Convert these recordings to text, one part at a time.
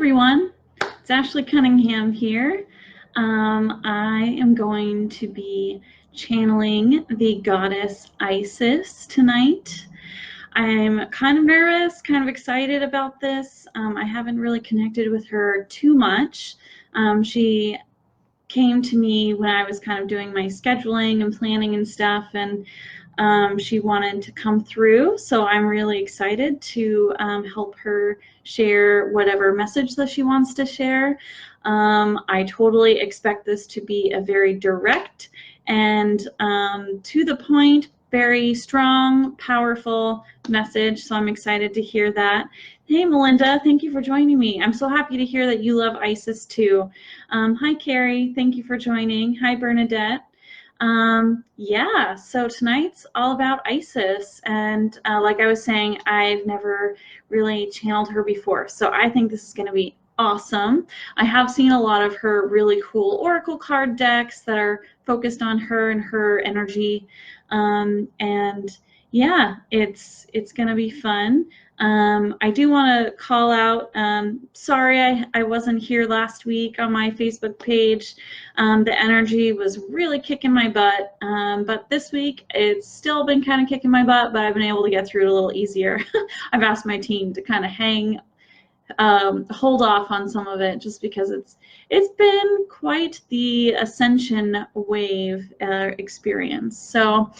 everyone, it's Ashley Cunningham here. I am going to be channeling the goddess Isis tonight. I'm kind of nervous, kind of excited about this. I haven't really connected with her too much. She came to me when I was kind of doing my scheduling and planning and stuff, and she wanted to come through, so I'm really excited to help her share whatever message that she wants to share. I totally expect this to be a very direct and to the point, very strong, powerful message, so I'm excited to hear that. Hey, Melinda, thank you for joining me. I'm so happy to hear that you love Isis too. Hi, Carrie, thank you for joining. Hi, Bernadette. Yeah, so tonight's all about Isis, and like I was saying, I've never really channeled her before, so I think this is going to be awesome. I have seen a lot of her really cool oracle card decks that are focused on her and her energy, and yeah, it's going to be fun. I do want to call out, sorry I wasn't here last week on my Facebook page. The energy was really kicking my butt, but this week it's still been kind of kicking my butt, but I've been able to get through it a little easier. I've asked my team to kind of hold off on some of it, just because it's been quite the Ascension wave experience. So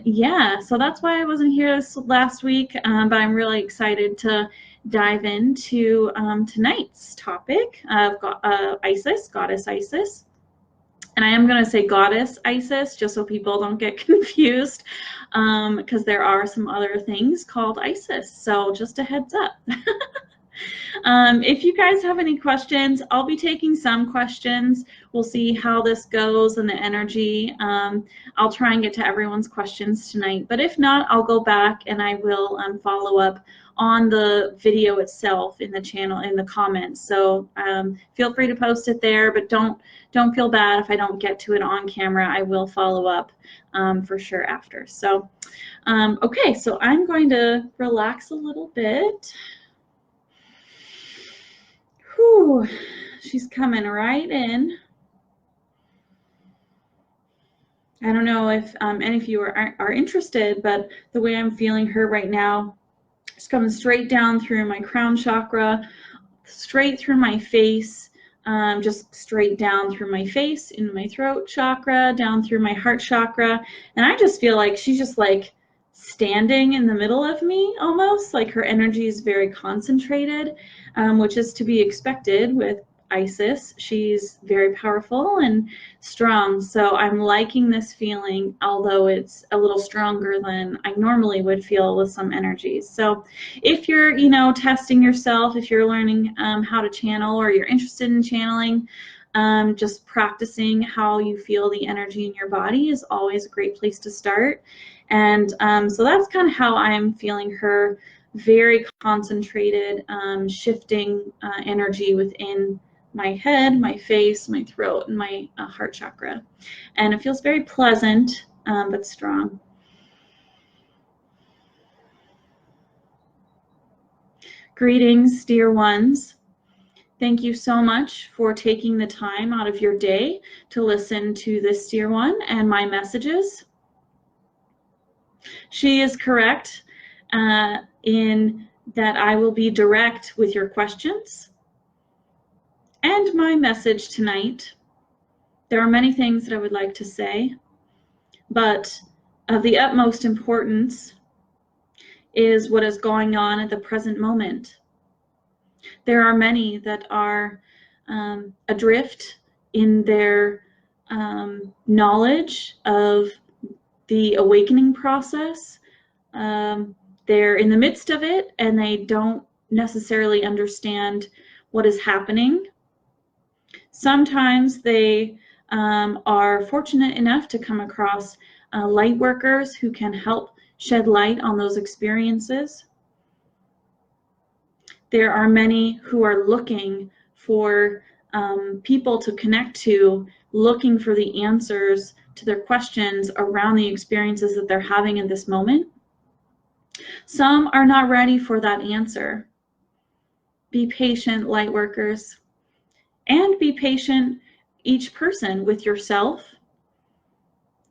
yeah, so that's why I wasn't here this last week, but I'm really excited to dive into tonight's topic of Isis, goddess Isis. And I am going to say goddess Isis just so people don't get confused, because there are some other things called Isis, so just a heads up. If you guys have any questions, I'll be taking some questions. We'll see how this goes and the energy. I'll try and get to everyone's questions tonight, but if not, I'll go back and I will follow up on the video itself in the channel, in the comments. So feel free to post it there, but don't feel bad if I don't get to it on camera. I will follow up for sure after. So okay, so I'm going to relax a little bit. Whew, she's coming right in. I don't know if any of you are interested, but the way I'm feeling her right now is coming straight down through my crown chakra, straight through my face, just straight down through my face, into my throat chakra, down through my heart chakra. And I just feel like she's just like standing in the middle of me, almost like her energy is very concentrated, which is to be expected with Isis. She's very powerful and strong, so I'm liking this feeling, although it's a little stronger than I normally would feel with some energies. So if you're testing yourself, if you're learning how to channel, or you're interested in channeling, just practicing how you feel the energy in your body is always a great place to start. And so that's kind of how I'm feeling her, very concentrated, shifting energy within my head, my face, my throat, and my heart chakra. And it feels very pleasant, but strong. Greetings, dear ones. Thank you so much for taking the time out of your day to listen to this dear one and my messages. She is correct in that I will be direct with your questions and my message tonight. There are many things that I would like to say, but of the utmost importance is what is going on at the present moment. There are many that are adrift in their knowledge of the awakening process. They're in the midst of it and they don't necessarily understand what is happening. Sometimes they are fortunate enough to come across light workers who can help shed light on those experiences. There are many who are looking for people to connect to, looking for the answers to their questions around the experiences that they're having in this moment. Some are not ready for that answer. Be patient, light workers, and be patient, each person, with yourself.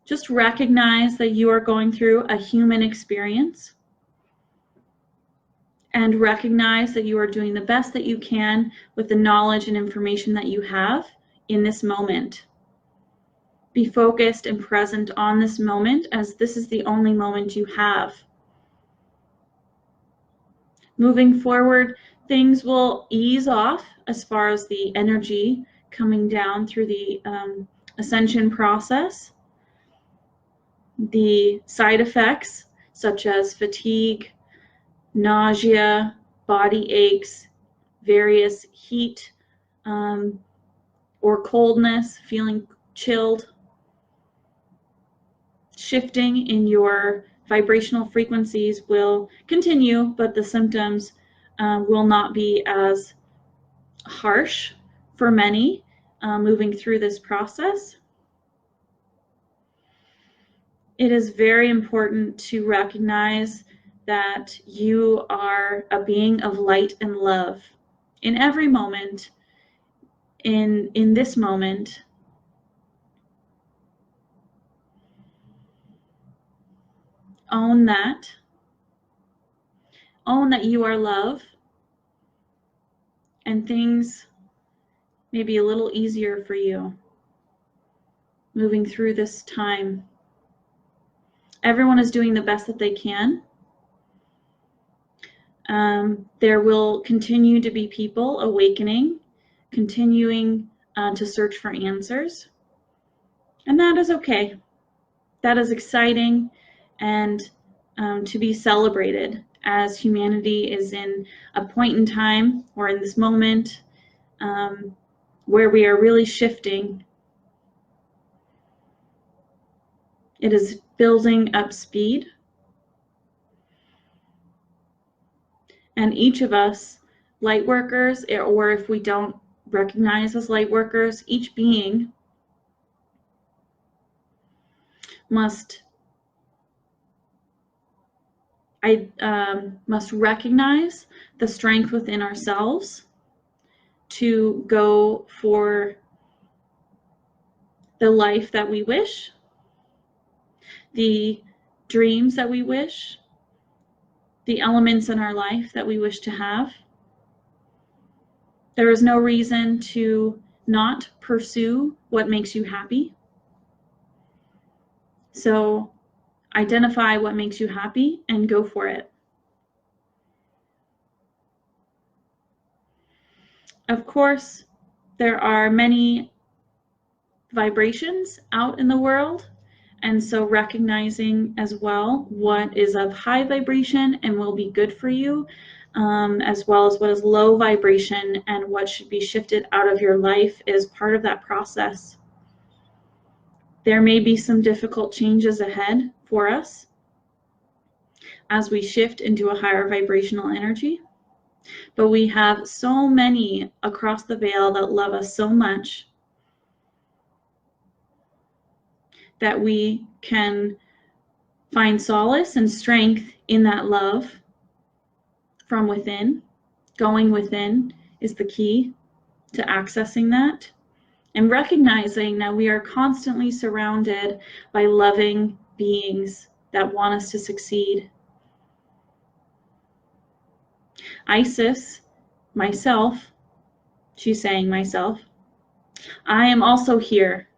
Just recognize that you are going through a human experience, and recognize that you are doing the best that you can with the knowledge and information that you have in this moment. Be focused and present on this moment, as this is the only moment you have. Moving forward, things will ease off as far as the energy coming down through the Ascension process. The side effects, such as fatigue, nausea, body aches, various heat or coldness, feeling chilled, shifting in your vibrational frequencies will continue, but the symptoms will not be as harsh for many moving through this process. It is very important to recognize that you are a being of light and love in every moment, in this moment. Own that. Own that you are love, and things may be a little easier for you moving through this time. Everyone is doing the best that they can. There will continue to be people awakening, continuing to search for answers, and that is okay. That is exciting and to be celebrated, as humanity is in a point in time, or in this moment, where we are really shifting. It is building up speed. And each of us, light workers, or if we don't recognize as light workers, each being must recognize the strength within ourselves to go for the life that we wish, the dreams that we wish, the elements in our life that we wish to have. There is no reason to not pursue what makes you happy. So identify what makes you happy and go for it. Of course, there are many vibrations out in the world, and so recognizing as well what is of high vibration and will be good for you, as well as what is low vibration and what should be shifted out of your life, is part of that process. There may be some difficult changes ahead for us as we shift into a higher vibrational energy, but we have so many across the veil that love us so much that we can find solace and strength in that love from within. Going within is the key to accessing that, and recognizing that we are constantly surrounded by loving beings that want us to succeed. Isis, myself, she's saying myself, I am also here.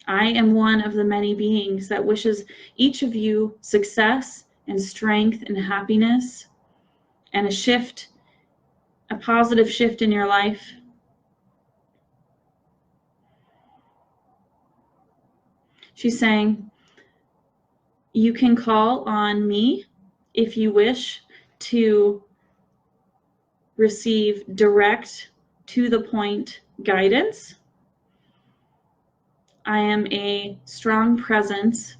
I am one of the many beings that wishes each of you success and strength and happiness and a shift, a positive shift in your life. She's saying, you can call on me if you wish to receive direct, to the point guidance. I am a strong presence,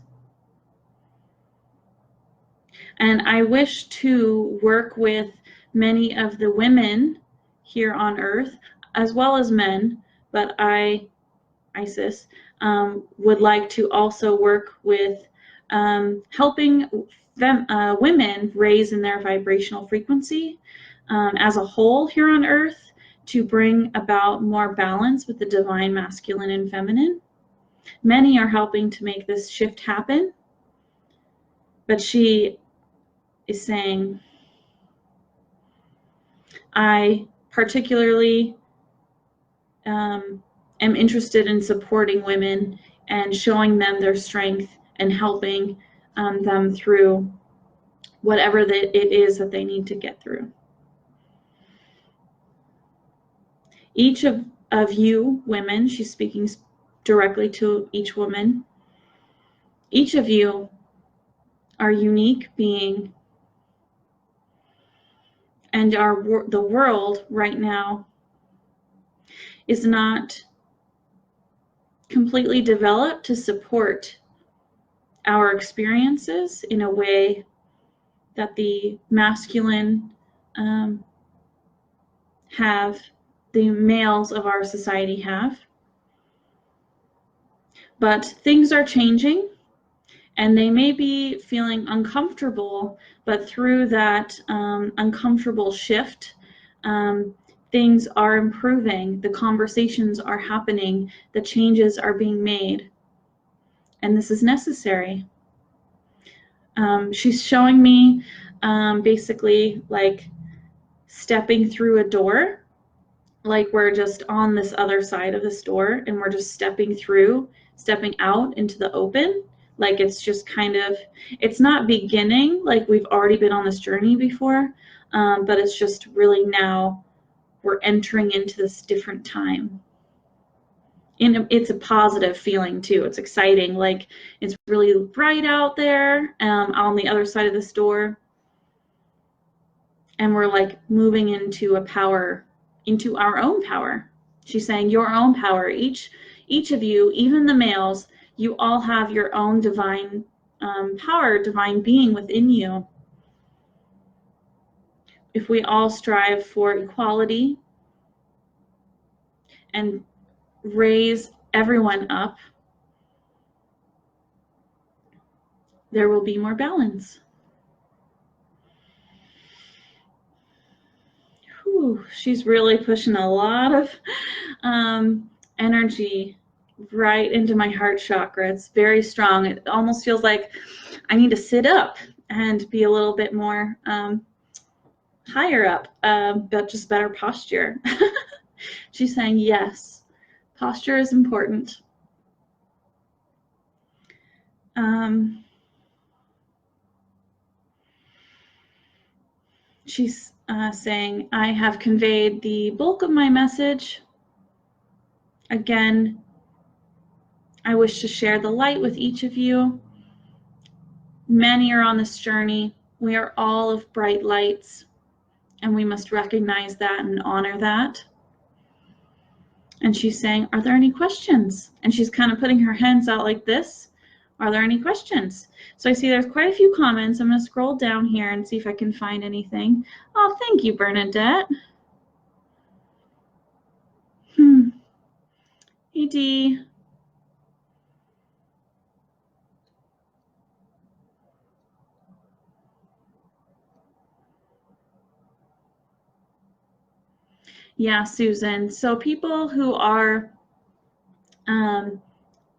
and I wish to work with many of the women here on Earth, as well as men, but Isis, would like to also work with helping them, women raise in their vibrational frequency, as a whole here on earth to bring about more balance with the divine masculine and feminine. Many are helping to make this shift happen, but she is saying, I particularly am interested in supporting women and showing them their strength and helping them through whatever it is that they need to get through. Each of you women, she's speaking directly to each woman, each of you are unique being, and the world right now is not completely developed to support our experiences in a way that the masculine have, the males of our society have. But things are changing, and they may be feeling uncomfortable, but through that uncomfortable shift, things are improving, the conversations are happening, the changes are being made, and this is necessary. She's showing me basically like stepping through a door, like we're just on this other side of this door and we're just stepping out into the open. Like it's just kind of, it's not beginning, like we've already been on this journey before, but it's just really now we're entering into this different time. And it's a positive feeling too. It's exciting. Like it's really bright out there on the other side of this door. And we're like moving into a power, into our own power. She's saying your own power. Each of you, even the males, you all have your own divine power, divine being within you. If we all strive for equality and raise everyone up, there will be more balance. Whew, she's really pushing a lot of energy right into my heart chakra. It's very strong. It almost feels like I need to sit up and be a little bit more higher up, but just better posture. She's saying, yes, posture is important. She's saying, I have conveyed the bulk of my message. Again, I wish to share the light with each of you. Many are on this journey. We are all of bright lights, and we must recognize that and honor that. And she's saying, are there any questions? And she's kind of putting her hands out like this. Are there any questions? So I see there's quite a few comments. I'm going to scroll down here and see if I can find anything. Oh, thank you, Bernadette. Hey, Dee. Yeah, Susan. So people who are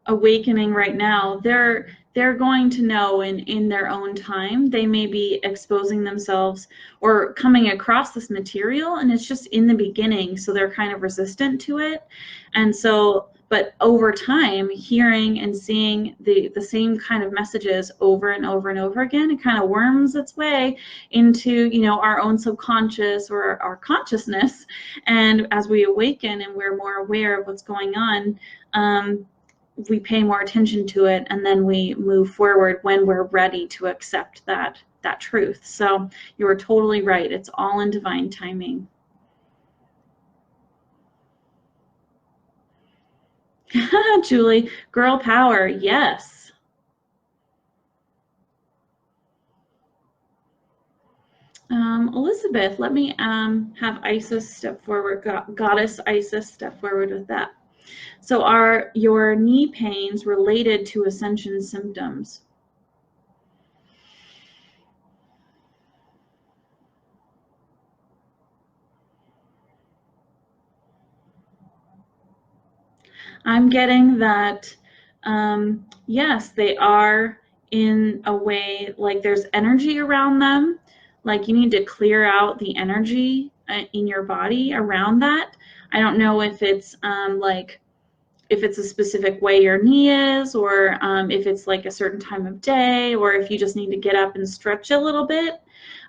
awakening right now, they're going to know in their own time. They may be exposing themselves or coming across this material, and it's just in the beginning, so they're kind of resistant to it. And so, but over time, hearing and seeing the same kind of messages over and over and over again, it kind of worms its way into, you know, our own subconscious or our consciousness. And as we awaken and we're more aware of what's going on, we pay more attention to it, and then we move forward when we're ready to accept that truth. So you are totally right. It's all in divine timing. Julie, girl power, yes. Elizabeth, let me have Isis step forward, Goddess Isis step forward with that. So are your knee pains related to Ascension symptoms? I'm getting that, yes, they are in a way, like there's energy around them, like you need to clear out the energy in your body around that. I don't know if it's like, if it's a specific way your knee is, or if it's like a certain time of day, or if you just need to get up and stretch a little bit.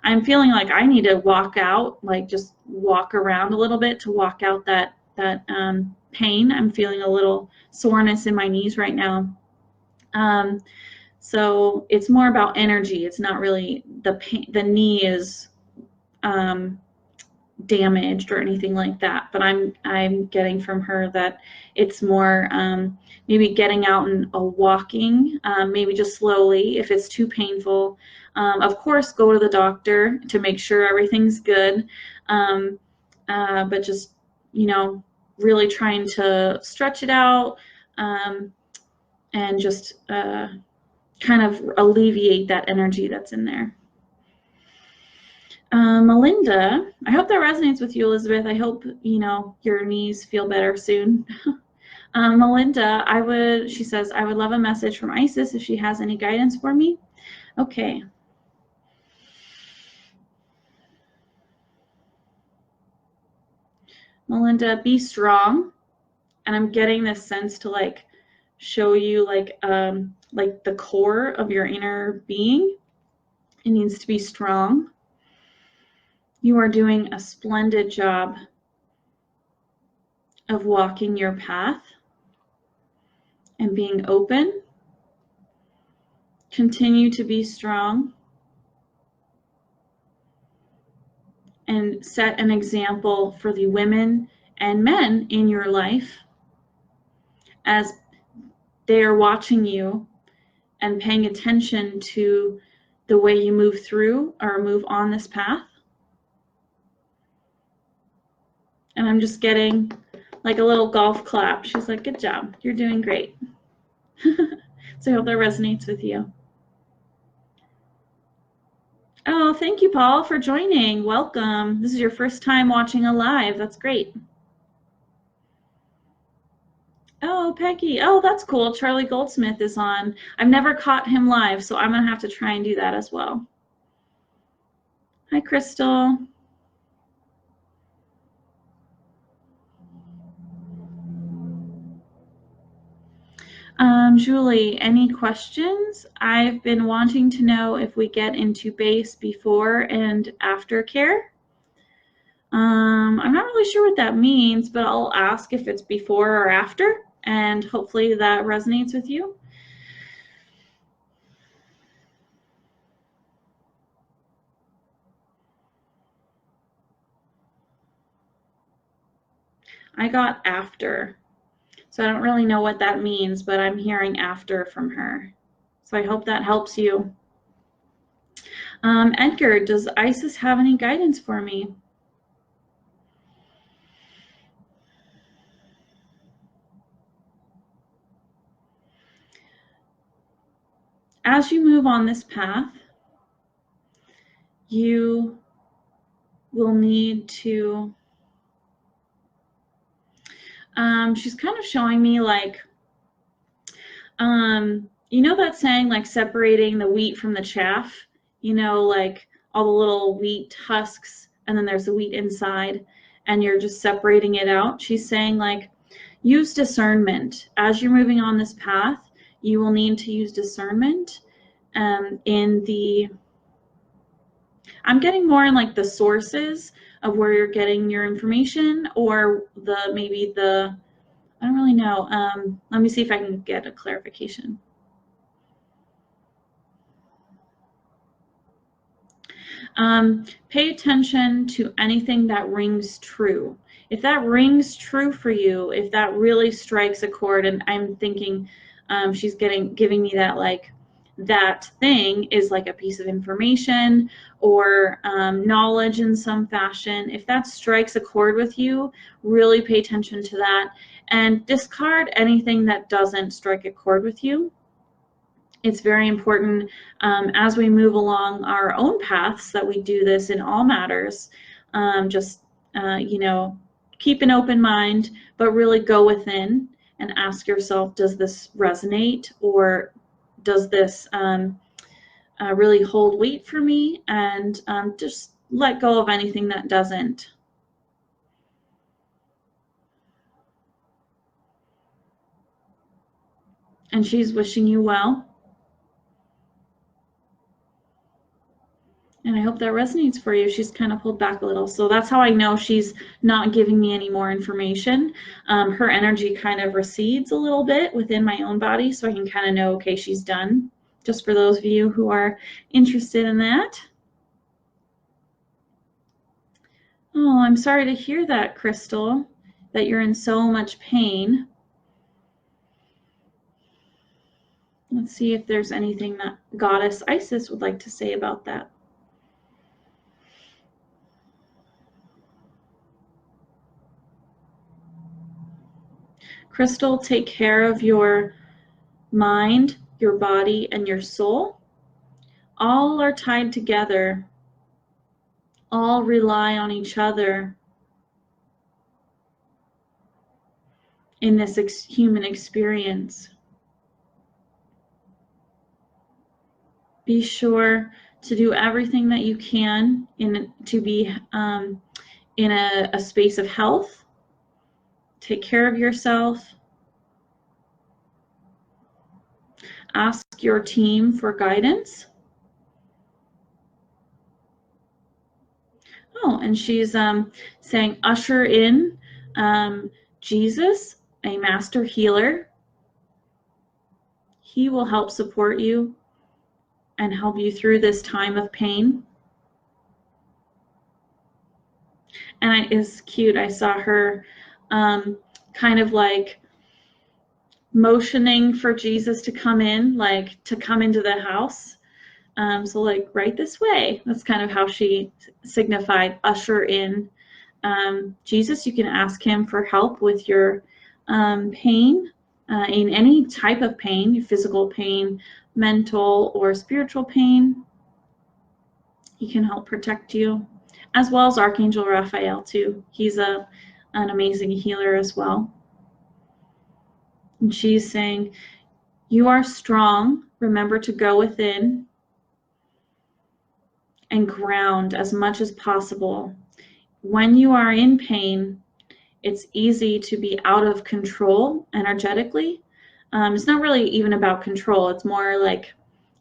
I'm feeling like I need to walk out, like just walk around a little bit to walk out that pain. I'm feeling a little soreness in my knees right now. So it's more about energy. It's not really the pain. The knee is damaged or anything like that, but I'm getting from her that it's more maybe getting out and walking, maybe just slowly if it's too painful. Of course, go to the doctor to make sure everything's good, but just, you know, really trying to stretch it out, and just kind of alleviate that energy that's in there. Melinda, I hope that resonates with you, Elizabeth. I hope, you know, your knees feel better soon. Melinda, she says, I would love a message from Isis if she has any guidance for me. Okay. Melinda, be strong. And I'm getting this sense to like show you like the core of your inner being. It needs to be strong. You are doing a splendid job of walking your path and being open. Continue to be strong and set an example for the women and men in your life as they are watching you and paying attention to the way you move through or move on this path. And I'm just getting like a little golf clap. She's like, good job, you're doing great. So I hope that resonates with you. Oh, thank you, Paul, for joining. Welcome. This is your first time watching a live. That's great. Oh, Peggy. Oh, that's cool. Charlie Goldsmith is on. I've never caught him live, so I'm going to have to try and do that as well. Hi, Crystal. Julie, any questions? I've been wanting to know if we get into base before and after care. I'm not really sure what that means, but I'll ask if it's before or after, and hopefully that resonates with you. I got after. So I don't really know what that means, but I'm hearing after from her. So I hope that helps you. Edgar, does Isis have any guidance for me? As you move on this path, you will need to, she's kind of showing me like, you know that saying, like separating the wheat from the chaff, you know, like all the little wheat husks and then there's the wheat inside and you're just separating it out. She's saying like, use discernment. As you're moving on this path, you will need to use discernment in the, I'm getting more in like the sources of where you're getting your information, or the maybe the, I don't really know. Let me see if I can get a clarification. Pay attention to anything that rings true. If that rings true for you, if that really strikes a chord, and I'm thinking she's giving me that, like, that thing is like a piece of information or knowledge in some fashion. If that strikes a chord with you, really pay attention to that and discard anything that doesn't strike a chord with you. It's very important as we move along our own paths that we do this in all matters. You know, keep an open mind, but really go within and ask yourself, does this resonate, or does this really hold weight for me? And just let go of anything that doesn't. And she's wishing you well. And I hope that resonates for you. She's kind of pulled back a little. So that's how I know she's not giving me any more information. Her energy kind of recedes a little bit within my own body, so I can kind of know, okay, she's done. Just for those of you who are interested in that. Oh, I'm sorry to hear that, Crystal, that you're in so much pain. Let's see if there's anything that Goddess Isis would like to say about that. Crystal, take care of your mind, your body, and your soul. All are tied together. All rely on each other in this human experience. Be sure to do everything that you can to be in a space of health. Take care of yourself. Ask your team for guidance. Oh, and she's saying, usher in Jesus, a master healer. He will help support you and help you through this time of pain. And it's cute. I saw her kind of like motioning for Jesus to come in, like to come into the house. So like right this way. That's kind of how she signified usher in Jesus. You can ask him for help with your pain, in any type of pain, physical pain, mental or spiritual pain. He can help protect you, as well as Archangel Raphael too. He's an amazing healer as well. And she's saying, you are strong. Remember to go within and ground as much as possible. When you are in pain, it's easy to be out of control energetically. It's not really even about control. It's more like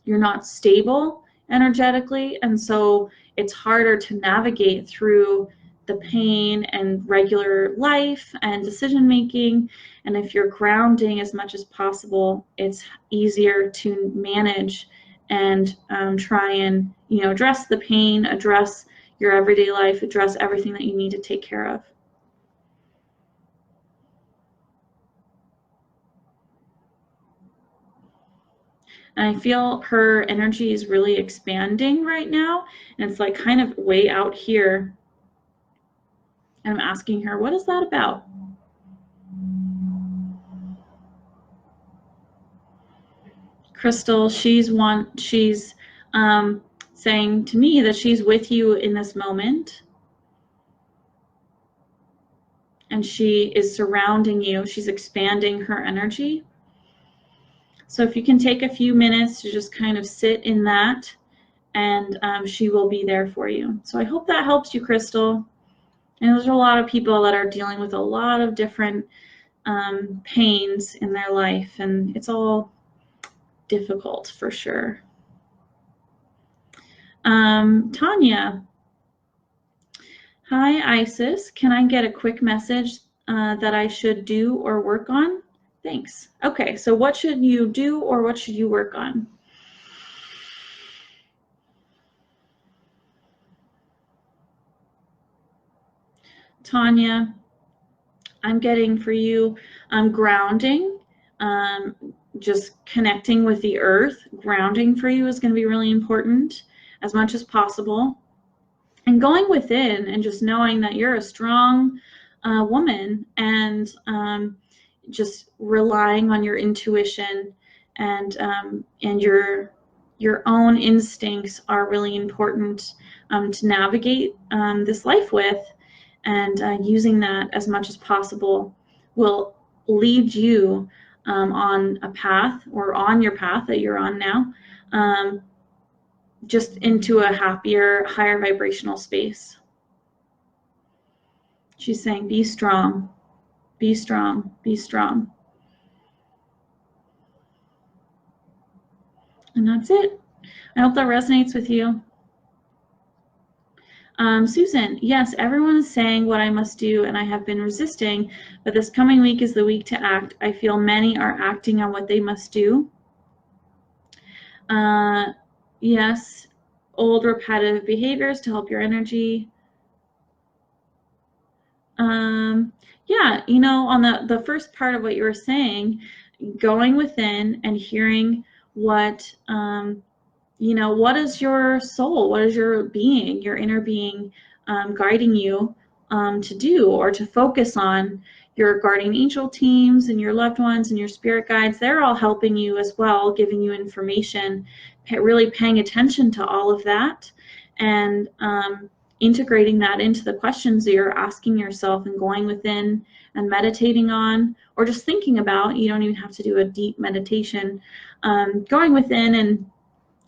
you're not stable energetically, and so it's harder to navigate through the pain and regular life and decision making. And if you're grounding as much as possible, it's easier to manage and try and address the pain, address your everyday life, address everything that you need to take care of. And I feel her energy is really expanding right now, and it's like kind of way out here. And I'm asking her, what is that about? Crystal, she's saying to me that she's with you in this moment, and she is surrounding you. She's expanding her energy. So if you can take a few minutes to just kind of sit in that, and she will be there for you. So I hope that helps you, Crystal. And there's a lot of people that are dealing with a lot of different pains in their life, and it's all difficult for sure. Tanya. Hi, Isis. Can I get a quick message that I should do or work on? Thanks. Okay, so what should you do or what should you work on? Tanya, I'm getting for you grounding, just connecting with the earth. Grounding for you is going to be really important as much as possible. And going within and just knowing that you're a strong woman, and just relying on your intuition and your own instincts are really important to navigate this life with, and using that as much as possible will lead you on a path, or on your path that you're on now, just into a happier, higher vibrational space. She's saying, be strong, be strong, be strong. And that's it. I hope that resonates with you. Susan, yes, everyone is saying what I must do, and I have been resisting, but this coming week is the week to act. I feel many are acting on what they must do. Yes, old repetitive behaviors to help your energy. Yeah, you know, on the first part of what you were saying, going within and hearing what, you know, what is your soul, what is your being, your inner being guiding you to do, or to focus on. Your guardian angel teams and your loved ones and your spirit guides, they're all helping you as well, giving you information, really paying attention to all of that, and integrating that into the questions that you're asking yourself and going within and meditating on, or just thinking about. You don't even have to do a deep meditation. Going within and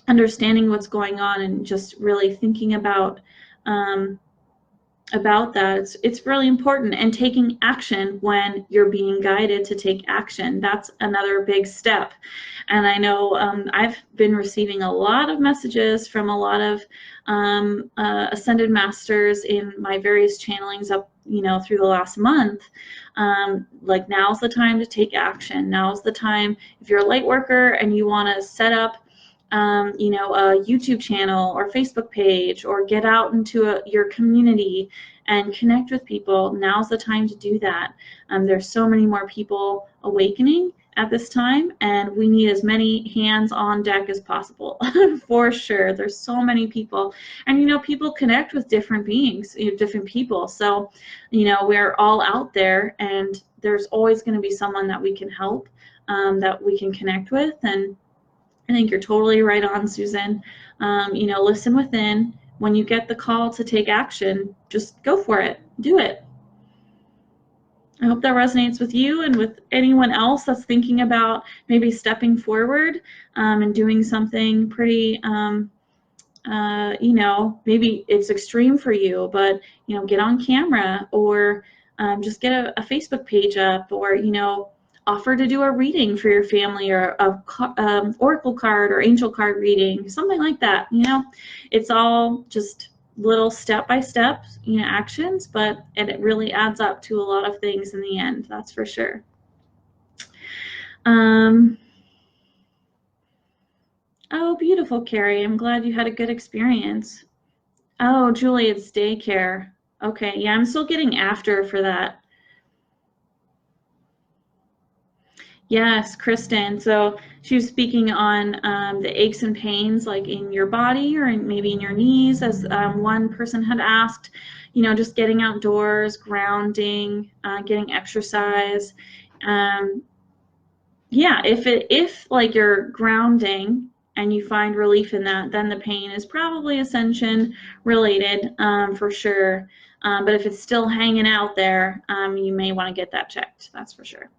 understanding what's going on and just really thinking about that. It's really important, and taking action when you're being guided to take action. That's another big step. And I know I've been receiving a lot of messages from a lot of ascended masters in my various channelings up, you know, through the last month. Like, now's the time to take action. Now's the time, if you're a light worker and you want to set up you know, a YouTube channel or Facebook page, or get out into your community and connect with people, now's the time to do that. There's so many more people awakening at this time, and we need as many hands on deck as possible. For sure. There's so many people, and you know, people connect with different beings, you know, different people. So, you know, we're all out there, and there's always going to be someone that we can help, that we can connect with. And I think you're totally right on, Susan. You know, listen within. When you get the call to take action, just go for it. Do it. I hope that resonates with you and with anyone else that's thinking about maybe stepping forward and doing something pretty, you know, maybe it's extreme for you, but, you know, get on camera, or just get a Facebook page up, or, you know, offer to do a reading for your family, or a oracle card or angel card reading, something like that. You know, it's all just little step-by-step, you know, actions, but it really adds up to a lot of things in the end. That's for sure. Oh, beautiful, Carrie. I'm glad you had a good experience. Oh, Julie, it's daycare. Okay, yeah, I'm still getting after for that. Yes, Kristen. So she was speaking on the aches and pains, like in your body, or maybe in your knees, as one person had asked. You know, just getting outdoors, grounding, getting exercise. Yeah, if like you're grounding and you find relief in that, then the pain is probably Ascension related, for sure. But if it's still hanging out there, you may want to get that checked. That's for sure.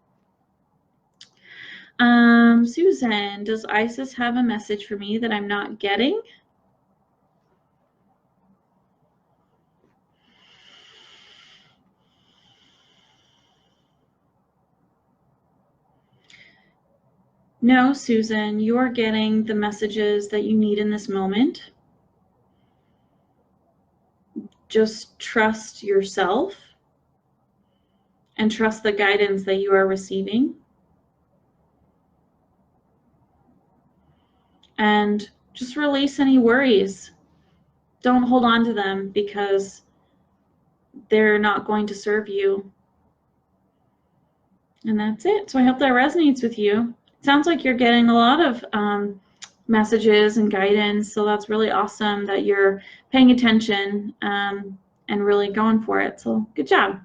Susan, does Isis have a message for me that I'm not getting? No, Susan, you're getting the messages that you need in this moment. Just trust yourself and trust the guidance that you are receiving. And just release any worries. Don't hold on to them, because they're not going to serve you. And that's it. So I hope that resonates with you. It sounds like you're getting a lot of messages and guidance, so that's really awesome that you're paying attention and really going for it. So good job.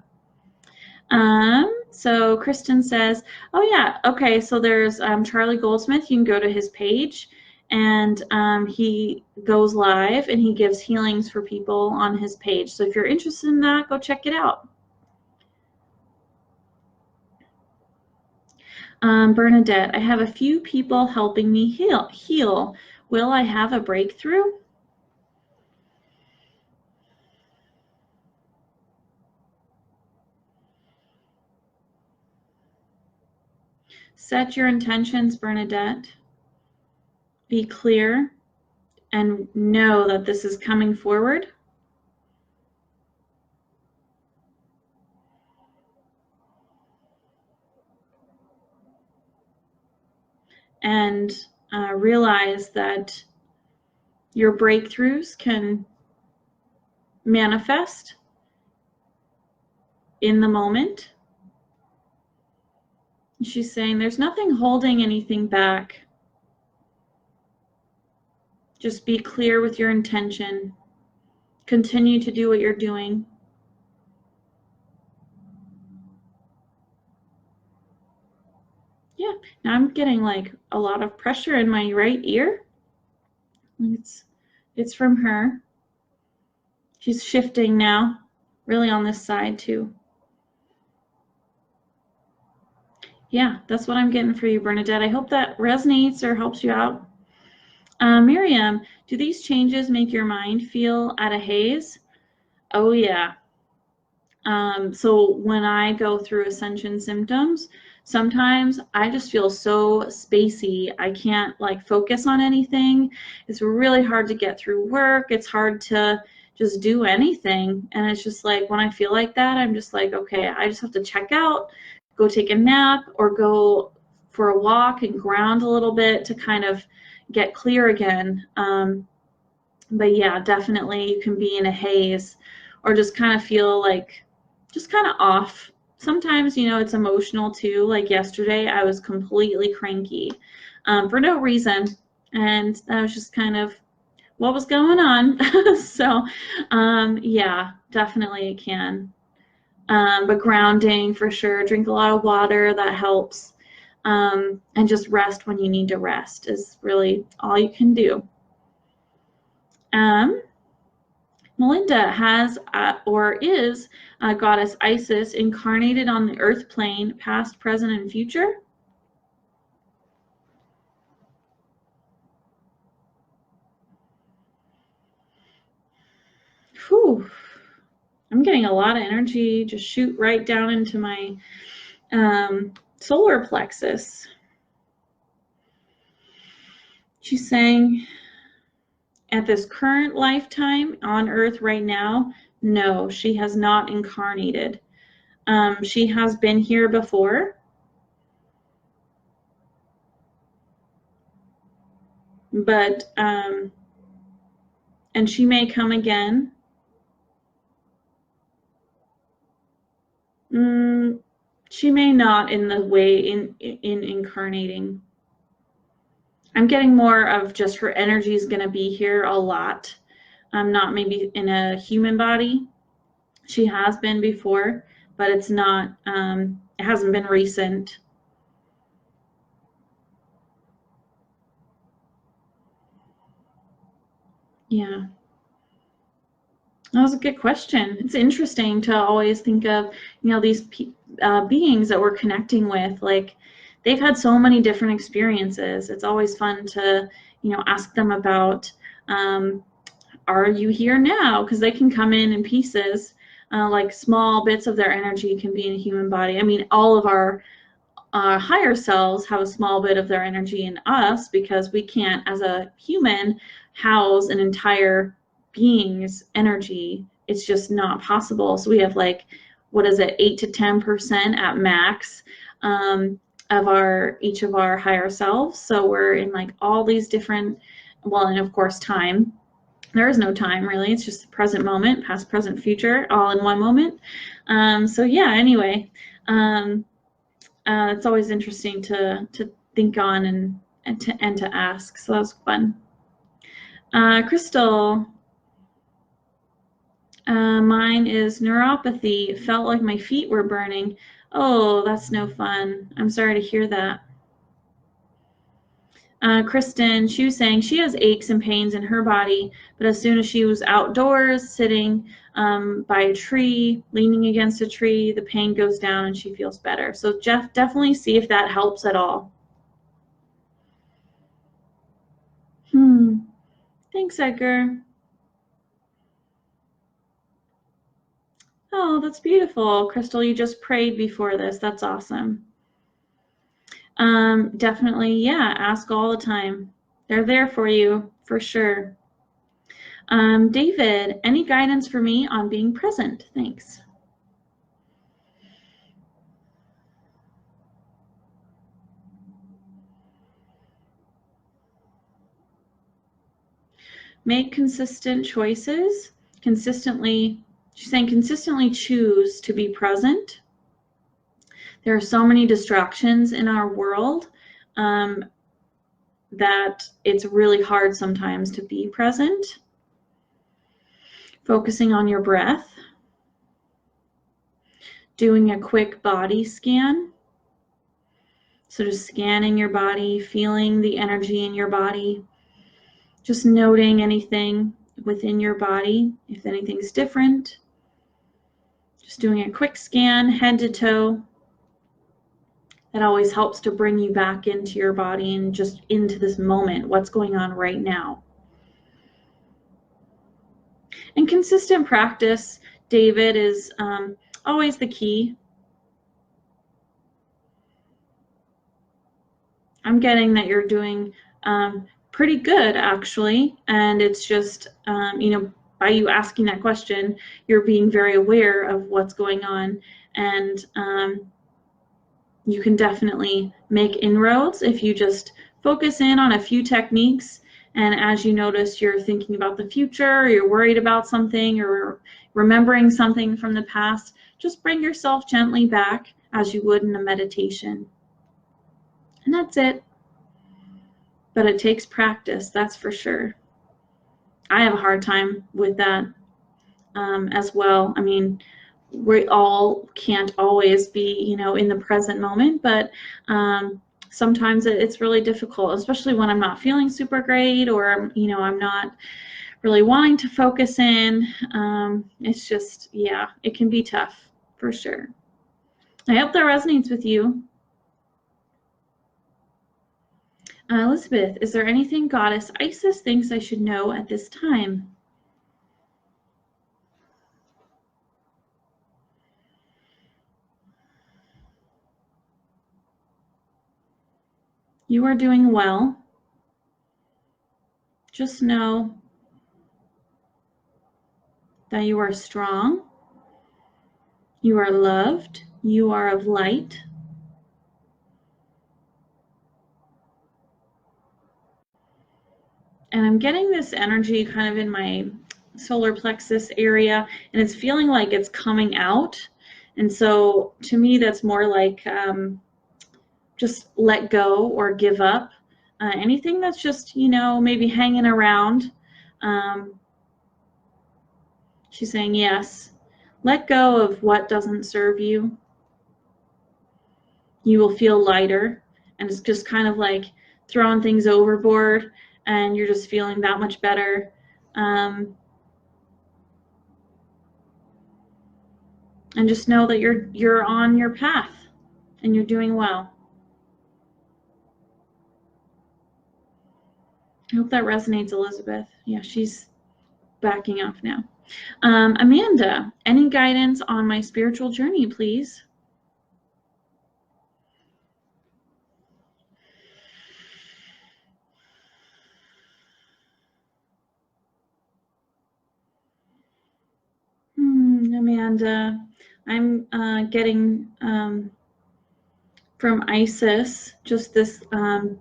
So Kristen says, oh yeah, okay, so there's Charlie Goldsmith. You can go to his page, and he goes live and he gives healings for people on his page. So if you're interested in that, go check it out. Bernadette, I have a few people helping me heal. Will I have a breakthrough? Set your intentions, Bernadette. Be clear and know that this is coming forward. And realize that your breakthroughs can manifest in the moment. She's saying there's nothing holding anything back. Just be clear with your intention. Continue to do what you're doing. Yeah, now I'm getting like a lot of pressure in my right ear. It's from her. She's shifting now, really on this side too. Yeah, that's what I'm getting for you, Bernadette. I hope that resonates or helps you out. Miriam, do these changes make your mind feel at a haze? Oh, yeah. So when I go through Ascension symptoms, sometimes I just feel so spacey. I can't like focus on anything. It's really hard to get through work. It's hard to just do anything. And it's just like when I feel like that, I'm just like, okay, I just have to check out, go take a nap, or go for a walk and ground a little bit to kind of get clear again. But yeah, definitely you can be in a haze or just kind of feel like just kind of off. Sometimes, you know, it's emotional too. Like yesterday, I was completely cranky for no reason. And that was just kind of what was going on. So, yeah, definitely it can. But grounding for sure. Drink a lot of water. That helps. And just rest when you need to rest is really all you can do. Melinda has or is goddess Isis incarnated on the earth plane, past, present, and future? Whew. I'm getting a lot of energy just shoot right down into my solar plexus. She's saying, at this current lifetime on earth right now, no, she has not incarnated. She has been here before, but and she may come again. She may not in the way in incarnating. I'm getting more of just her energy is going to be here a lot. Not maybe in a human body. She has been before, but it's not, it hasn't been recent. Yeah. That was a good question. It's interesting to always think of, you know, these beings that we're connecting with, like they've had so many different experiences. It's always fun to, you know, ask them about, are you here now? Because they can come in pieces, like small bits of their energy can be in a human body. I mean, all of our higher selves have a small bit of their energy in us because we can't, as a human, house an entire being's energy. It's just not possible. So we have like, what is it, 8 to 10% at max of each of our higher selves. So we're in like all these different, well, and of course time. There is no time really. It's just the present moment, past, present, future, all in one moment. So yeah, anyway, it's always interesting to think on and to ask. So that was fun. Crystal, mine is neuropathy. Felt like my feet were burning. Oh, that's no fun. I'm sorry to hear that. Kristen, she was saying she has aches and pains in her body, but as soon as she was outdoors, sitting by a tree, leaning against a tree, the pain goes down and she feels better. So Jeff, definitely see if that helps at all. Thanks, Edgar. Oh, that's beautiful. Crystal, you just prayed before this. That's awesome. Definitely, yeah, ask all the time. They're there for you, for sure. David, any guidance for me on being present? Thanks. Make consistent choices. She's saying consistently choose to be present. There are so many distractions in our world that it's really hard sometimes to be present. Focusing on your breath. Doing a quick body scan. So just scanning your body, feeling the energy in your body. Just noting anything within your body, if anything's different. Just doing a quick scan, head to toe. That always helps to bring you back into your body and just into this moment, what's going on right now. And consistent practice, David, is always the key. I'm getting that you're doing pretty good, actually, and it's just, by you asking that question, you're being very aware of what's going on, and you can definitely make inroads if you just focus in on a few techniques, and as you notice you're thinking about the future, or you're worried about something, or remembering something from the past, just bring yourself gently back as you would in a meditation. And that's it. But it takes practice, that's for sure. I have a hard time with that as well. I mean, we all can't always be, in the present moment, but sometimes it's really difficult, especially when I'm not feeling super great, or, I'm not really wanting to focus in. It's just, yeah, it can be tough for sure. I hope that resonates with you. Elizabeth, is there anything Goddess Isis thinks I should know at this time? You are doing well. Just know that you are strong, you are loved, you are of light. And I'm getting this energy kind of in my solar plexus area, and it's feeling like it's coming out. And so to me, that's more like just let go or give up. Anything that's just, maybe hanging around. She's saying, yes, let go of what doesn't serve you. You will feel lighter, and it's just kind of like throwing things overboard, and you're just feeling that much better. And just know that you're on your path and you're doing well. I hope that resonates, Elizabeth. Yeah, she's backing off now. Amanda, any guidance on my spiritual journey, please? Amanda, I'm getting from Isis just this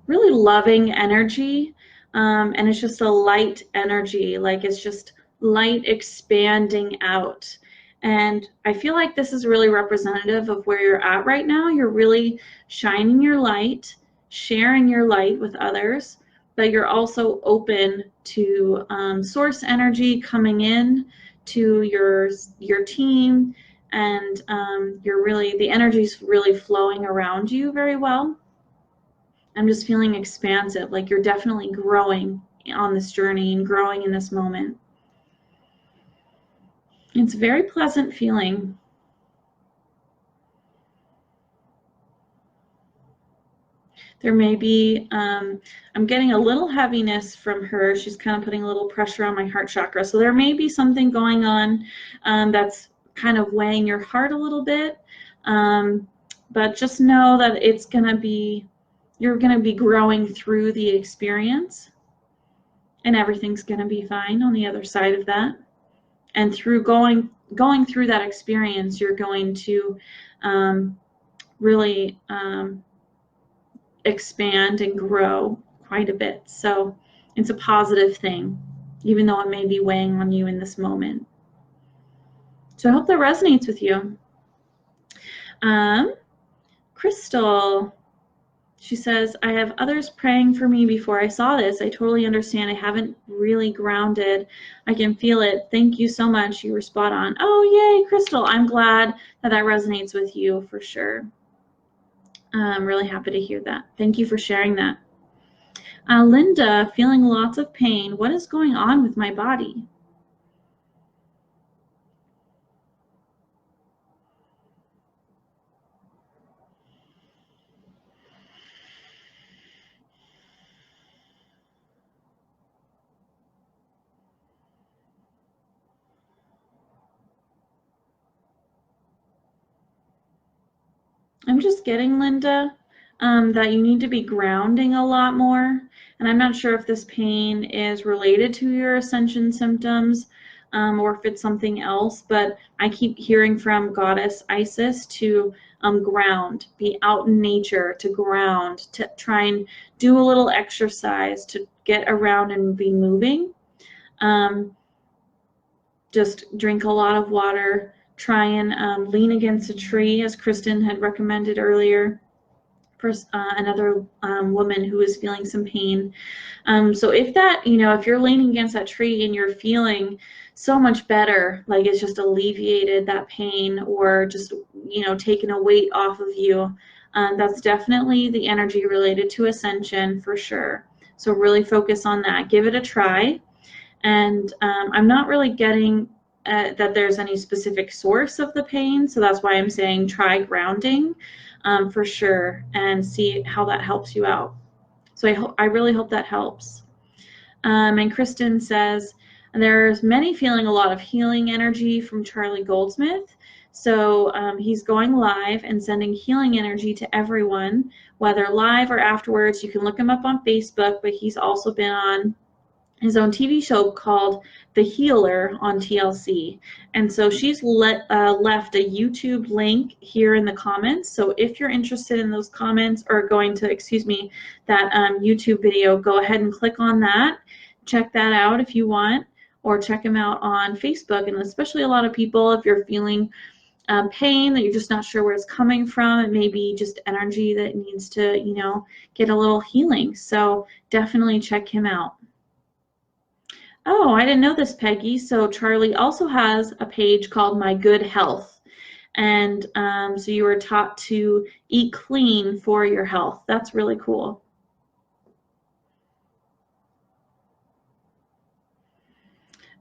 really loving energy, and it's just a light energy, like it's just light expanding out. And I feel like this is really representative of where you're at right now. You're really shining your light, sharing your light with others, but you're also open to source energy coming in to your team, and the energy's really flowing around you very well. I'm just feeling expansive, like you're definitely growing on this journey and growing in this moment. It's a very pleasant feeling. There may be, I'm getting a little heaviness from her. She's kind of putting a little pressure on my heart chakra. So there may be something going on that's kind of weighing your heart a little bit. But just know that it's going to be, you're going to be growing through the experience, and everything's going to be fine on the other side of that. And through going through that experience, you're going to really expand and grow quite a bit. So it's a positive thing, even though it may be weighing on you in this moment. So I hope that resonates with you. Crystal, she says, I have others praying for me before I saw this. I totally understand. I haven't really grounded. I can feel it. Thank you so much. You were spot on. Oh, yay, Crystal. I'm glad that that resonates with you for sure. I'm really happy to hear that. Thank you for sharing that. Linda, feeling lots of pain. What is going on with my body? I'm just getting, Linda, that you need to be grounding a lot more. And I'm not sure if this pain is related to your Ascension symptoms or if it's something else, but I keep hearing from Goddess Isis to ground, be out in nature, to ground, to try and do a little exercise, to get around and be moving. Just drink a lot of water. Try and lean against a tree, as Kristen had recommended earlier, for another woman who is feeling some pain. So if that, if you're leaning against that tree and you're feeling so much better, like it's just alleviated that pain or just, taken a weight off of you, that's definitely the energy related to Ascension for sure. So really focus on that. Give it a try. And I'm not really getting that there's any specific source of the pain, so that's why I'm saying try grounding for sure and see how that helps you out. So I really hope that helps. And Kristen says, there's many feeling a lot of healing energy from Charlie Goldsmith. So he's going live and sending healing energy to everyone, whether live or afterwards. You can look him up on Facebook, but he's also been on his own TV show called The Healer on TLC. And so she's left a YouTube link here in the comments. So if you're interested in those comments or going to, that YouTube video, go ahead and click on that. Check that out if you want, or check him out on Facebook. And especially a lot of people, if you're feeling pain that you're just not sure where it's coming from, it may be just energy that needs to, get a little healing. So definitely check him out. Oh, I didn't know this, Peggy. So Charlie also has a page called My Good Health. And so you were taught to eat clean for your health. That's really cool.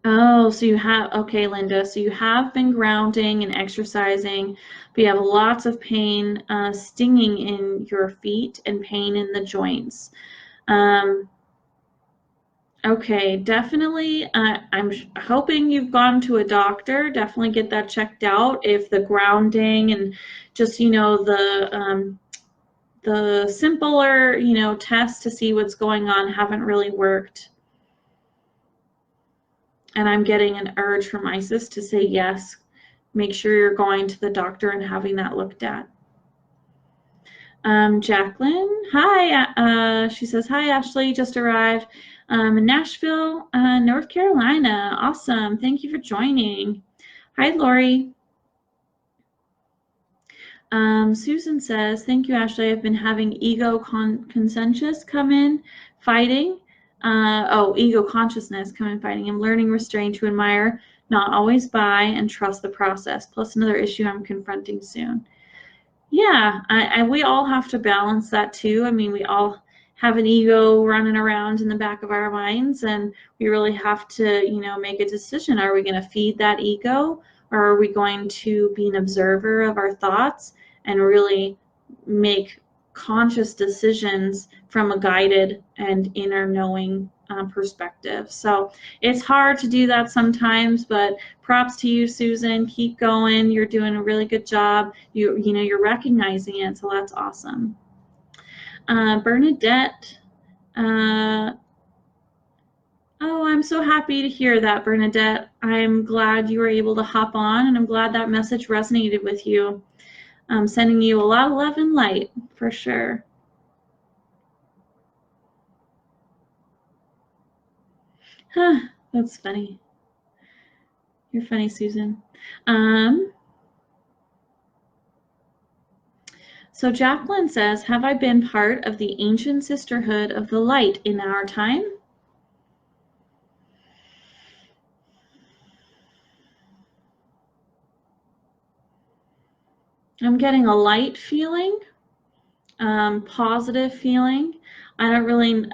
Oh, so you have, okay, Linda, so you have been grounding and exercising, but you have lots of pain, stinging in your feet and pain in the joints. Okay, definitely. I'm hoping you've gone to a doctor. Definitely get that checked out if the grounding and just, the simpler, tests to see what's going on haven't really worked. And I'm getting an urge from Isis to say yes. Make sure you're going to the doctor and having that looked at. Jacqueline, hi. She says, hi, Ashley, just arrived. In Nashville, North Carolina. Awesome. Thank you for joining. Hi, Lori. Susan says, thank you, Ashley. I've been having ego conscious come in fighting. Ego consciousness come in fighting. I'm learning restraint to admire, not always buy, and trust the process. Plus another issue I'm confronting soon. Yeah, we all have to balance that too. I mean, we all have an ego running around in the back of our minds, and we really have to, make a decision. Are we going to feed that ego, or are we going to be an observer of our thoughts and really make conscious decisions from a guided and inner knowing perspective? So it's hard to do that sometimes, but props to you, Susan. Keep going. You're doing a really good job. You're recognizing it, so that's awesome. Bernadette. Oh, I'm so happy to hear that, Bernadette. I'm glad you were able to hop on, and I'm glad that message resonated with you. I'm sending you a lot of love and light, for sure. Huh, that's funny. You're funny, Susan. So Jacqueline says, have I been part of the ancient sisterhood of the light in our time? I'm getting a light feeling, positive feeling. I don't really,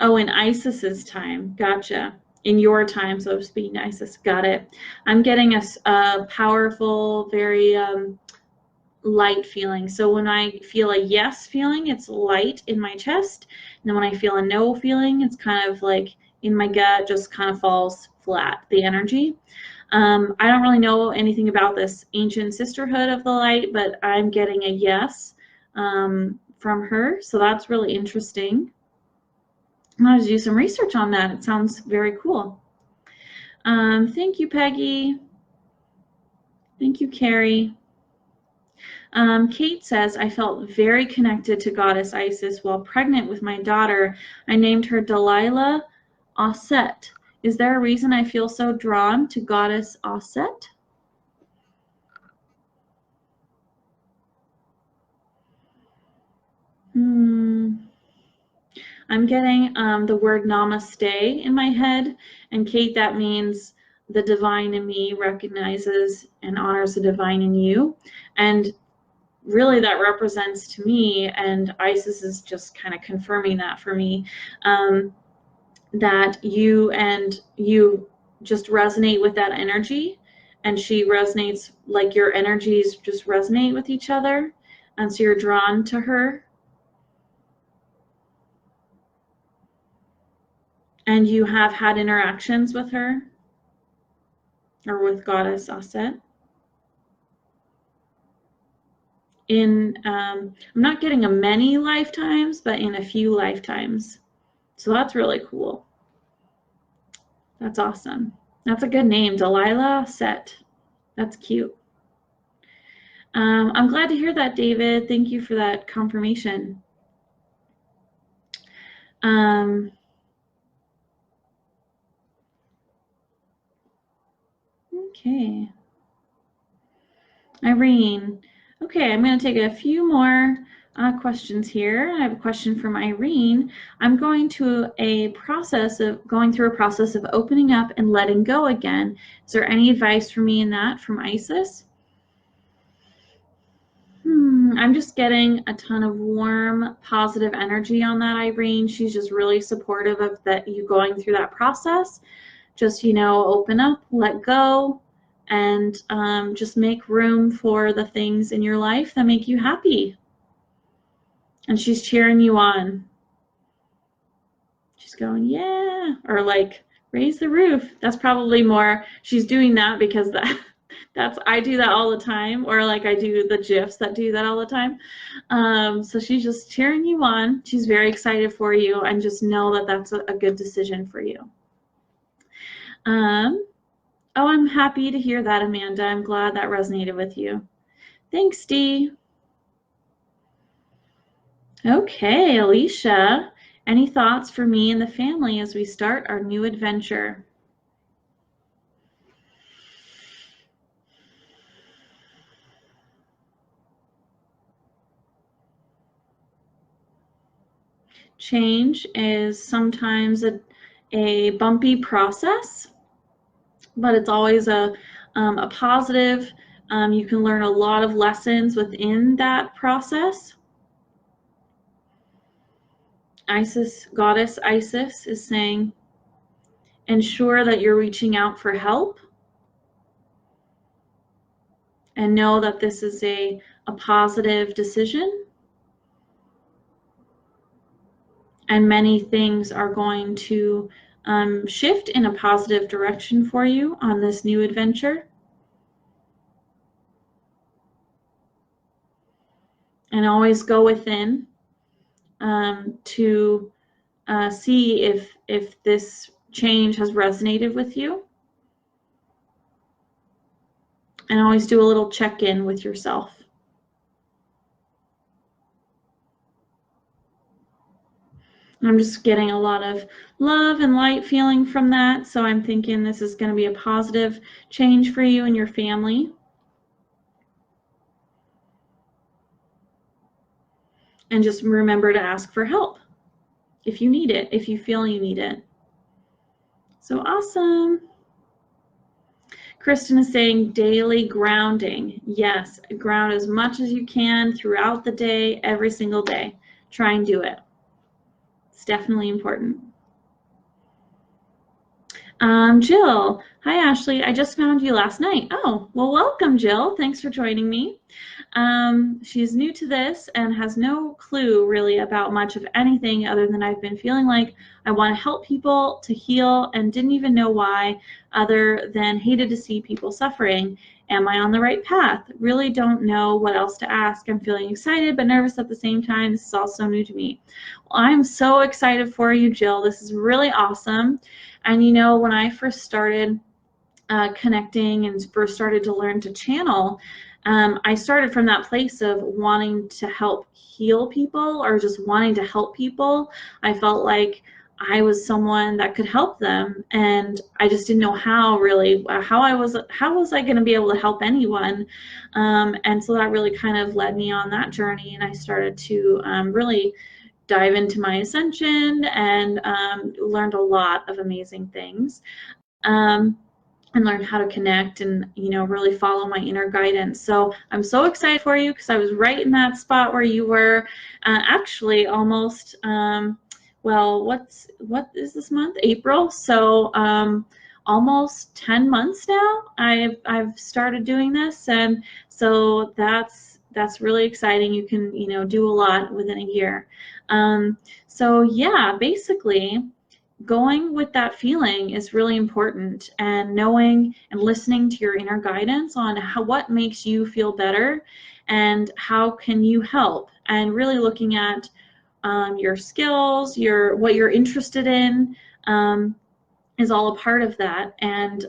oh, in Isis's time, gotcha. In your time, so speaking Isis, got it. I'm getting a powerful, very light feeling. So when I feel a yes feeling, it's light in my chest. And then when I feel a no feeling, it's kind of like in my gut, just kind of falls flat, the energy. I don't really know anything about this ancient sisterhood of the light, but I'm getting a yes from her. So that's really interesting. I'm going to do some research on that. It sounds very cool. Thank you, Peggy. Thank you, Carrie. Kate says, I felt very connected to Goddess Isis while pregnant with my daughter. I named her Delilah Osset. Is there a reason I feel so drawn to Goddess Osset? I'm getting the word namaste in my head, and Kate, that means the divine in me recognizes and honors the divine in you. And really that represents to me, and Isis is just kind of confirming that for me, that you just resonate with that energy, and she resonates, like your energies just resonate with each other, and so you're drawn to her. And you have had interactions with her, or with Goddess Aset. In, I'm not getting a many lifetimes, but in a few lifetimes. So that's really cool. That's awesome. That's a good name, Delilah Set. That's cute. I'm glad to hear that, David. Thank you for that confirmation. Okay. Irene. Okay, I'm going to take a few more questions here. I have a question from Irene. I'm going through a process of opening up and letting go again. Is there any advice for me in that from Isis? I'm just getting a ton of warm, positive energy on that, Irene. She's just really supportive of that, you going through that process. Just, open up, let go, and just make room for the things in your life that make you happy. And she's cheering you on. She's going, yeah, or like, raise the roof. That's probably more, she's doing that because I do that all the time, or like I do the GIFs that do that all the time. So she's just cheering you on. She's very excited for you, and just know that that's a good decision for you. Oh, I'm happy to hear that, Amanda. I'm glad that resonated with you. Thanks, Dee. Okay, Alicia, any thoughts for me and the family as we start our new adventure? Change is sometimes a bumpy process, but it's always a positive You can learn a lot of lessons within that process. Isis, Goddess Isis, is saying, ensure that you're reaching out for help and know that this is a positive decision. And many things are going to shift in a positive direction for you on this new adventure. And always go within to see if this change has resonated with you. And always do a little check-in with yourself. I'm just getting a lot of love and light feeling from that. So I'm thinking this is going to be a positive change for you and your family. And just remember to ask for help if you need it, if you feel you need it. So awesome. Kristen is saying daily grounding. Yes, ground as much as you can throughout the day, every single day. Try and do it. It's definitely important. Jill, hi Ashley, I just found you last night. Oh, well, welcome Jill, thanks for joining me. She's new to this and has no clue really about much of anything other than I've been feeling like I want to help people to heal and didn't even know why, other than hated to see people suffering. Am I on the right path? Really don't know what else to ask. I'm feeling excited but nervous at the same time. This is all so new to me. Well, I'm so excited for you, Jill. This is really awesome. And you know, when I first started connecting and first started to learn to channel, I started from that place of wanting to help heal people or just wanting to help people. I felt like I was someone that could help them, and I just didn't know how really, how was I going to be able to help anyone? And so that really kind of led me on that journey, and I started to really dive into my ascension and learned a lot of amazing things. And learn how to connect and, you know, really follow my inner guidance. So I'm so excited for you because I was right in that spot where you were, actually almost, well, what is this month? April. So almost 10 months now I've started doing this, and so that's really exciting. You can, you know, do a lot within a year. So yeah, basically going with that feeling is really important, and knowing and listening to your inner guidance on what makes you feel better and how can you help, and really looking at your skills, what you're interested in is all a part of that. And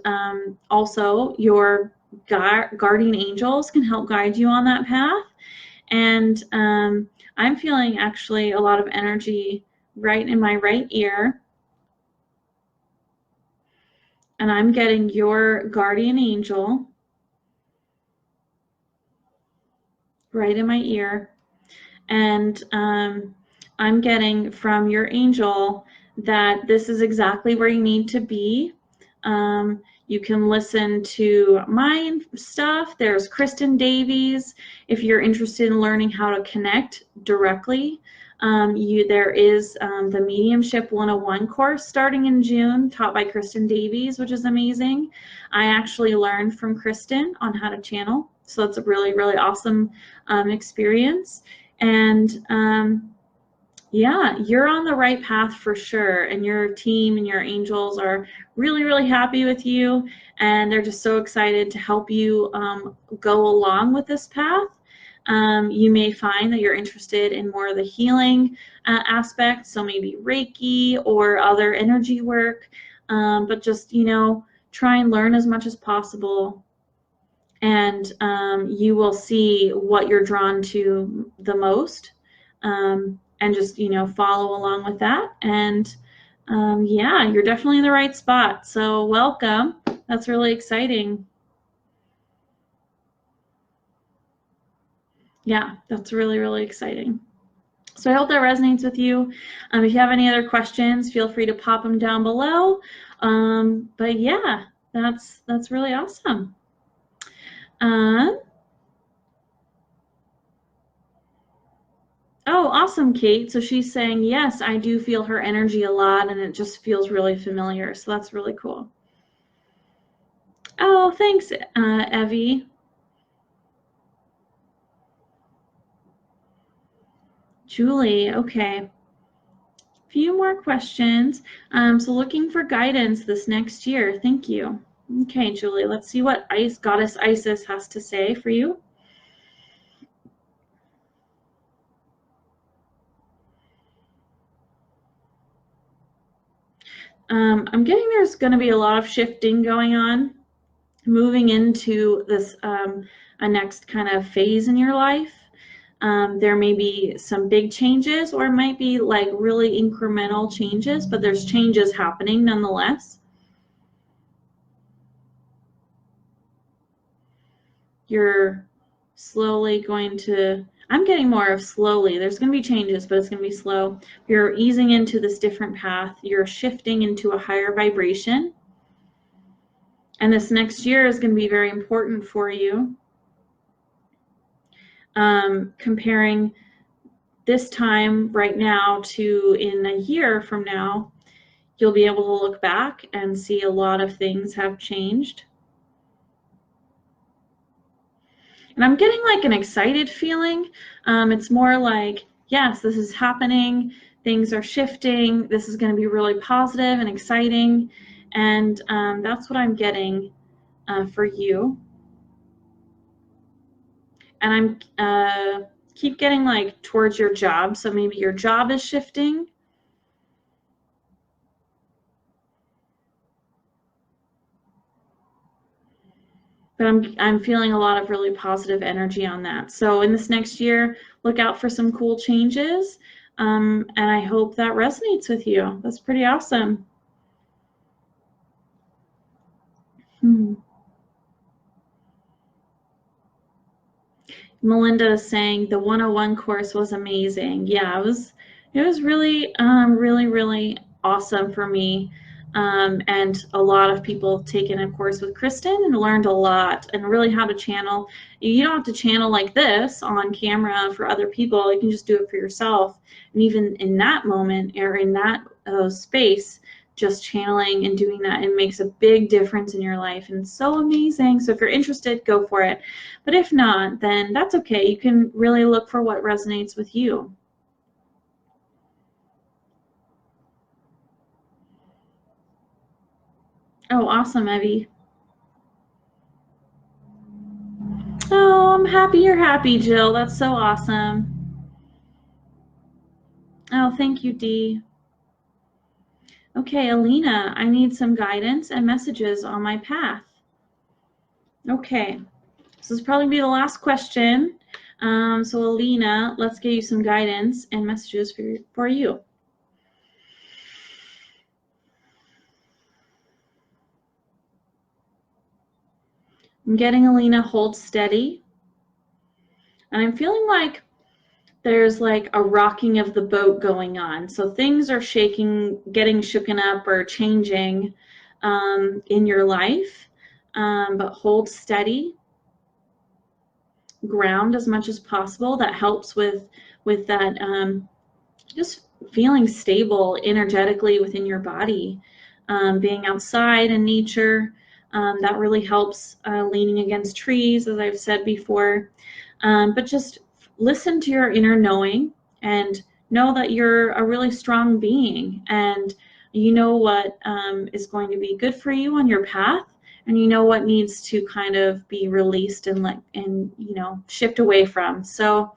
also your guardian angels can help guide you on that path. And I'm feeling actually a lot of energy right in my right ear. And I'm getting your guardian angel right in my ear. And I'm getting from your angel that this is exactly where you need to be. You can listen to my stuff. There's Kristen Davies if you're interested in learning how to connect directly. There is the Mediumship 101 course starting in June, taught by Kristen Davies, which is amazing. I actually learned from Kristen on how to channel, so that's a really, really awesome experience. And yeah, you're on the right path for sure, and your team and your angels are really, really happy with you, and they're just so excited to help you go along with this path. You may find that you're interested in more of the healing aspect, so maybe Reiki or other energy work, but just, you know, try and learn as much as possible, and you will see what you're drawn to the most, and just, you know, follow along with that. And yeah, you're definitely in the right spot, so welcome. That's really exciting. Yeah, that's really, really exciting. So I hope that resonates with you. If you have any other questions, feel free to pop them down below. But yeah, that's really awesome. Oh, awesome, Kate. So she's saying, yes, I do feel her energy a lot, and it just feels really familiar. So that's really cool. Oh, thanks, Evie. Julie, okay. Few more questions. So looking for guidance this next year. Thank you. Okay, Julie, let's see what Goddess Isis has to say for you. I'm getting there's going to be a lot of shifting going on, moving into this a next kind of phase in your life. There may be some big changes, or it might be like really incremental changes, but there's changes happening nonetheless. You're slowly going to, I'm getting more of slowly. There's going to be changes, but it's going to be slow. You're easing into this different path. You're shifting into a higher vibration. And this next year is going to be very important for you. Comparing this time right now to in a year from now, you'll be able to look back and see a lot of things have changed. And I'm getting like an excited feeling. It's more like, yes, this is happening. Things are shifting. This is going to be really positive and exciting. And that's what I'm getting for you. And I'm keep getting like towards your job. So maybe your job is shifting. But I'm feeling a lot of really positive energy on that. So in this next year, look out for some cool changes. And I hope that resonates with you. That's pretty awesome. Melinda is saying the 101 course was amazing. Yeah, it was really, really awesome for me. And a lot of people taken a course with Kristen and learned a lot and really how to channel. You don't have to channel like this on camera for other people. You can just do it for yourself. And even in that moment or in that space, just channeling and doing that, it makes a big difference in your life, and it's so amazing. So if you're interested, go for it. But if not, then that's okay. You can really look for what resonates with you. Oh, awesome, Evie. Oh, I'm happy you're happy, Jill. That's so awesome. Oh, thank you, Dee. Okay, Alina, I need some guidance and messages on my path. Okay, so this will probably be the last question. So Alina, let's give you some guidance and messages for you. I'm getting Alina, hold steady. And I'm feeling like there's like a rocking of the boat going on. So things are shaking, getting shooken up or changing in your life, but hold steady, ground as much as possible. That helps with that just feeling stable energetically within your body. Being outside in nature, that really helps. Leaning against trees, as I've said before, but just listen to your inner knowing and know that you're a really strong being, and you know what is going to be good for you on your path, and you know what needs to kind of be released and shift away from. So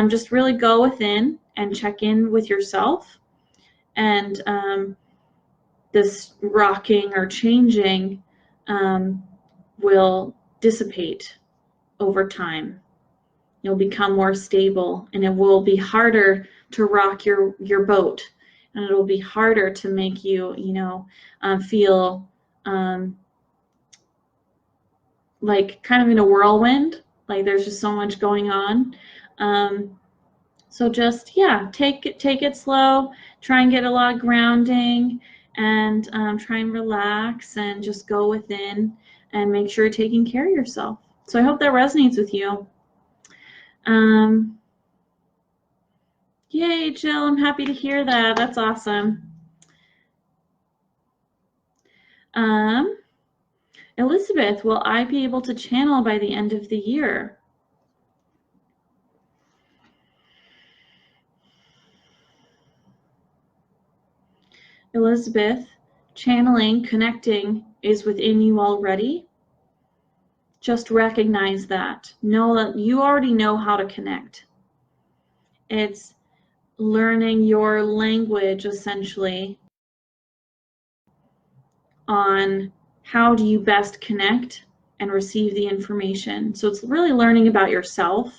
just really go within and check in with yourself, and this rocking or changing will dissipate over time. You'll become more stable, and it will be harder to rock your boat, and it'll be harder to make you feel like kind of in a whirlwind, like there's just so much going on. So just take it slow, try and get a lot of grounding, and try and relax and just go within and make sure you're taking care of yourself. So I hope that resonates with you. Yay, Jill, I'm happy to hear that. That's awesome. Elizabeth, will I be able to channel by the end of the year? Elizabeth, channeling, connecting is within you already. Just recognize that. Know that you already know how to connect. It's learning your language, essentially, on how do you best connect and receive the information. So it's really learning about yourself,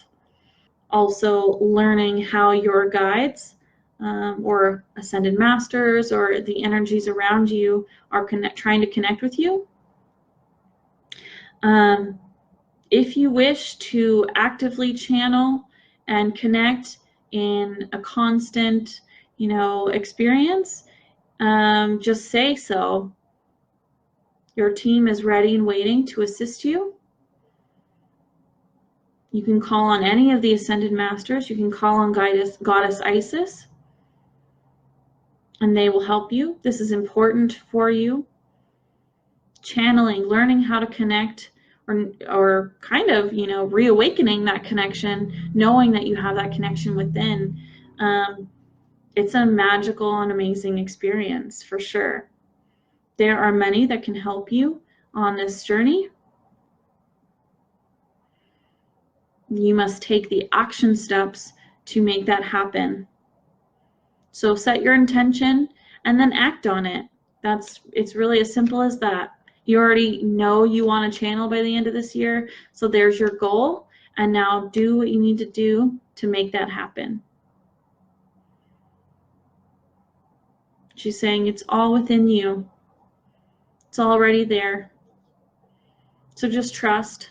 also learning how your guides or ascended masters or the energies around you are trying to connect with you. If you wish to actively channel and connect in a constant, experience, just say so. Your team is ready and waiting to assist you. You can call on any of the Ascended Masters. You can call on Goddess Isis, and they will help you. This is important for you. Channeling, learning how to connect, or kind of, reawakening that connection, knowing that you have that connection within. It's a magical and amazing experience for sure. There are many that can help you on this journey. You must take the action steps to make that happen. So set your intention and then act on it. It's really as simple as that. You already know you want to channel by the end of this year, so there's your goal, and now do what you need to do to make that happen. She's saying it's all within you. It's already there. So just trust.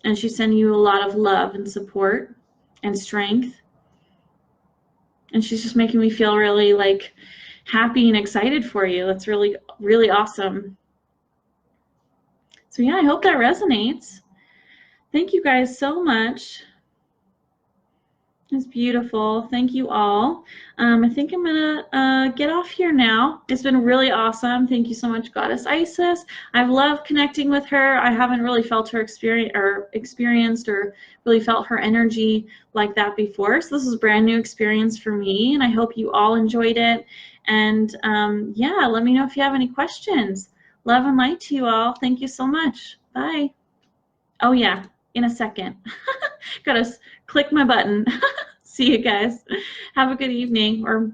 And she's sending you a lot of love and support and strength. And she's just making me feel really happy and excited for you. That's really, really awesome. So yeah, I hope that resonates. Thank you guys so much. It's beautiful. Thank you all. I think I'm gonna get off here now. It's been really awesome. Thank you so much, Goddess Isis. I've loved connecting with her. I haven't really felt her experienced or really felt her energy like that before. So this is a brand new experience for me, and I hope you all enjoyed it. And yeah, let me know if you have any questions. Love and light to you all. Thank you so much. Bye. Oh yeah, in a second. Gotta click my button. See you guys. Have a good evening or